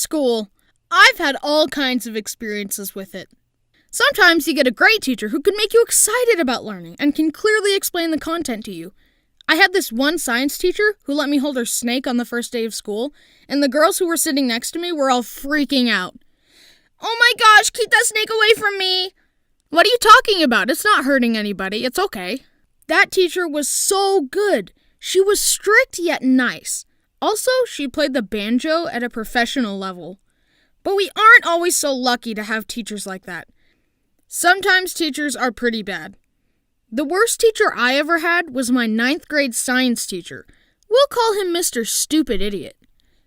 school. I've had all kinds of experiences with it. Sometimes you get a great teacher who can make you excited about learning and can clearly explain the content to you. I had this one science teacher who let me hold her snake on the first day of school, and the girls who were sitting next to me were all freaking out. "Oh my gosh, keep that snake away from me!" "What are you talking about? It's not hurting anybody. It's okay." That teacher was so good. She was strict yet nice. Also, she played the banjo at a professional level. But we aren't always so lucky to have teachers like that. Sometimes teachers are pretty bad. The worst teacher I ever had was my 9th grade science teacher. We'll call him Mr. Stupid Idiot.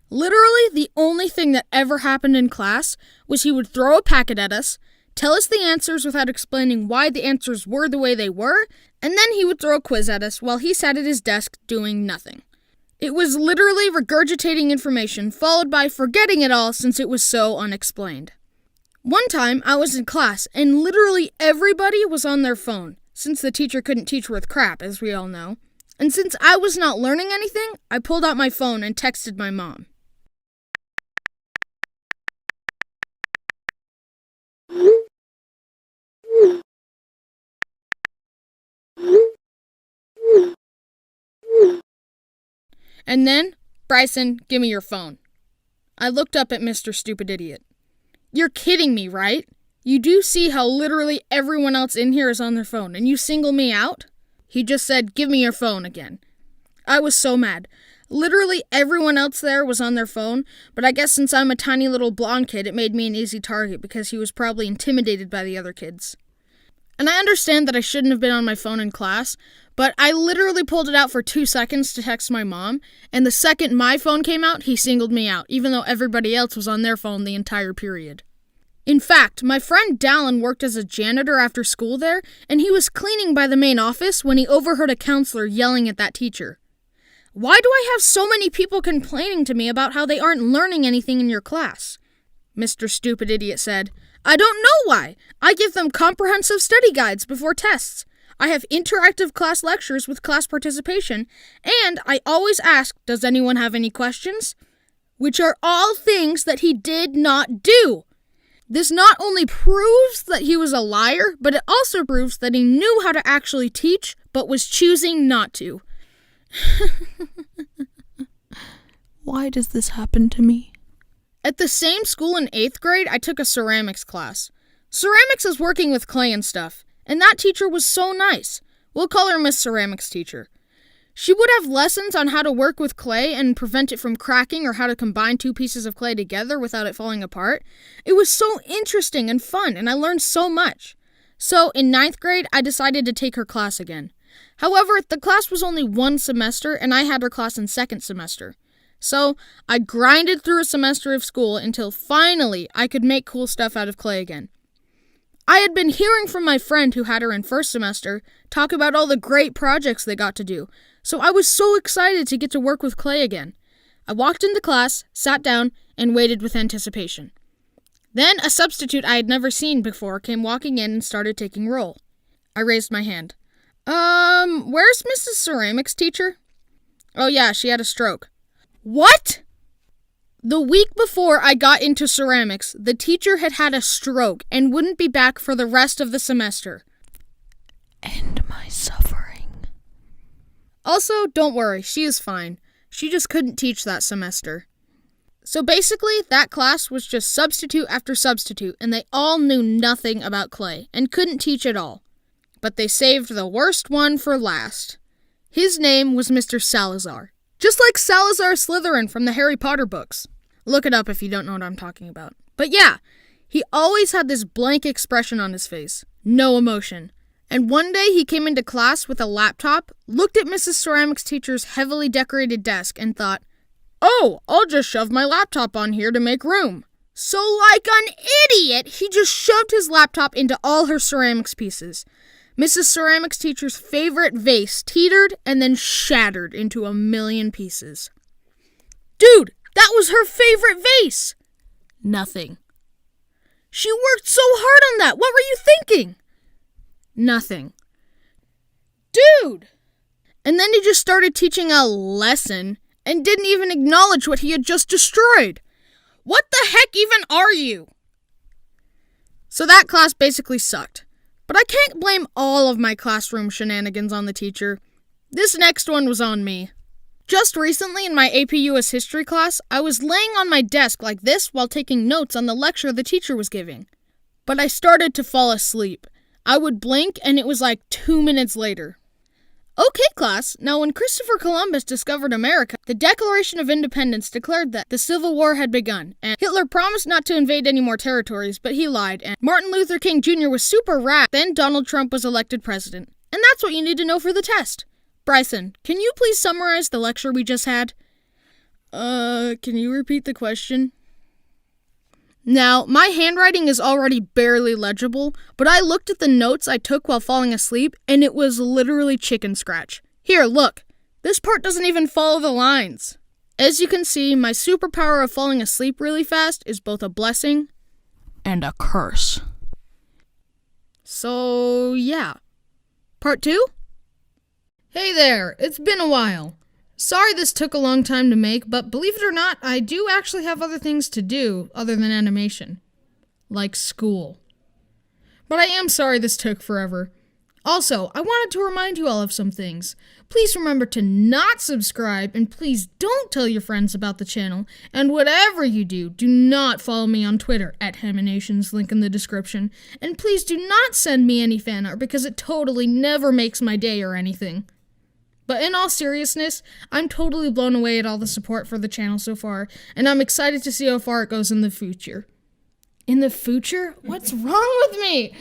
Literally, the only thing that ever happened in class was he would throw a packet at us, tell us the answers without explaining why the answers were the way they were, and then he would throw a quiz at us while he sat at his desk doing nothing. It was literally regurgitating information, followed by forgetting it all since it was so unexplained. One time, I was in class, and literally everybody was on their phone, since the teacher couldn't teach worth crap, as we all know. And since I was not learning anything, I pulled out my phone and texted my mom. And then, "Bryson, give me your phone." I looked up at Mr. Stupid Idiot. "You're kidding me, right? You do see how literally everyone else in here is on their phone, and you single me out?" He just said, "Give me your phone," again. I was so mad. Literally everyone else there was on their phone, but I guess since I'm a tiny little blonde kid, it made me an easy target because he was probably intimidated by the other kids. And I understand that I shouldn't have been on my phone in class, but I literally pulled it out for 2 seconds to text my mom, and the second my phone came out, he singled me out, even though everybody else was on their phone the entire period. In fact, my friend Dallin worked as a janitor after school there, and he was cleaning by the main office when he overheard a counselor yelling at that teacher. "Why do I have so many people complaining to me about how they aren't learning anything in your class?" Mr. Stupid Idiot said, "I don't know why. I give them comprehensive study guides before tests. I have interactive class lectures with class participation, and I always ask, 'Does anyone have any questions?' Which are all things that he did not do. This not only proves that he was a liar, but it also proves that he knew how to actually teach, but was choosing not to." Why does this happen to me? At the same school in 8th grade, I took a ceramics class. Ceramics is working with clay and stuff, and that teacher was so nice. We'll call her Miss Ceramics Teacher. She would have lessons on how to work with clay and prevent it from cracking or how to combine 2 pieces of clay together without it falling apart. It was so interesting and fun, and I learned so much. So, in 9th grade, I decided to take her class again. However, the class was only 1 semester, and I had her class in 2nd semester. So, I grinded through a semester of school until finally I could make cool stuff out of clay again. I had been hearing from my friend who had her in 1st semester talk about all the great projects they got to do, so I was so excited to get to work with clay again. I walked into class, sat down, and waited with anticipation. Then a substitute I had never seen before came walking in and started taking roll. I raised my hand. Where's Mrs. Ceramics Teacher?" "Oh yeah, she had a stroke." "What?" The week before I got into ceramics, the teacher had had a stroke and wouldn't be back for the rest of the semester. End my suffering. Also, don't worry, she is fine. She just couldn't teach that semester. So basically, that class was just substitute after substitute, and they all knew nothing about clay and couldn't teach at all. But they saved the worst one for last. His name was Mr. Salazar. Just like Salazar Slytherin from the Harry Potter books. Look it up if you don't know what I'm talking about. But yeah, he always had this blank expression on his face. No emotion. And one day he came into class with a laptop, looked at Mrs. Ceramics Teacher's heavily decorated desk, and thought, "Oh, I'll just shove my laptop on here to make room." So like an idiot, he just shoved his laptop into all her ceramics pieces. Mrs. Ceramics Teacher's favorite vase teetered and then shattered into 1,000,000 pieces. "Dude, that was her favorite vase!" Nothing. "She worked so hard on that! What were you thinking?" Nothing. "Dude!" And then he just started teaching a lesson and didn't even acknowledge what he had just destroyed. What the heck even are you? So that class basically sucked. But I can't blame all of my classroom shenanigans on the teacher. This next one was on me. Just recently in my AP US history class, I was laying on my desk like this while taking notes on the lecture the teacher was giving. But I started to fall asleep. I would blink and it was like 2 minutes later. Okay, class, now when Christopher Columbus discovered America, the Declaration of Independence declared that the Civil War had begun, and Hitler promised not to invade any more territories, but he lied, and Martin Luther King Jr. was super rad. Then Donald Trump was elected president. And that's what you need to know for the test. Bryson, can you please summarize the lecture we just had? Can you repeat the question? Now, my handwriting is already barely legible, but I looked at the notes I took while falling asleep, and it was literally chicken scratch. Here, look. This part doesn't even follow the lines. As you can see, my superpower of falling asleep really fast is both a blessing And a curse. So, yeah. Part 2? Hey there, it's been a while. Sorry this took a long time to make, but believe it or not, I do actually have other things to do other than animation. Like school. But I am sorry this took forever. Also, I wanted to remind you all of some things. Please remember to not subscribe, and please don't tell your friends about the channel. And whatever you do, do not follow me on Twitter @Haminations, link in the description. And please do not send me any fan art because it totally never makes my day or anything. But in all seriousness, I'm totally blown away at all the support for the channel so far, and I'm excited to see how far it goes in the future. In the future? What's wrong with me?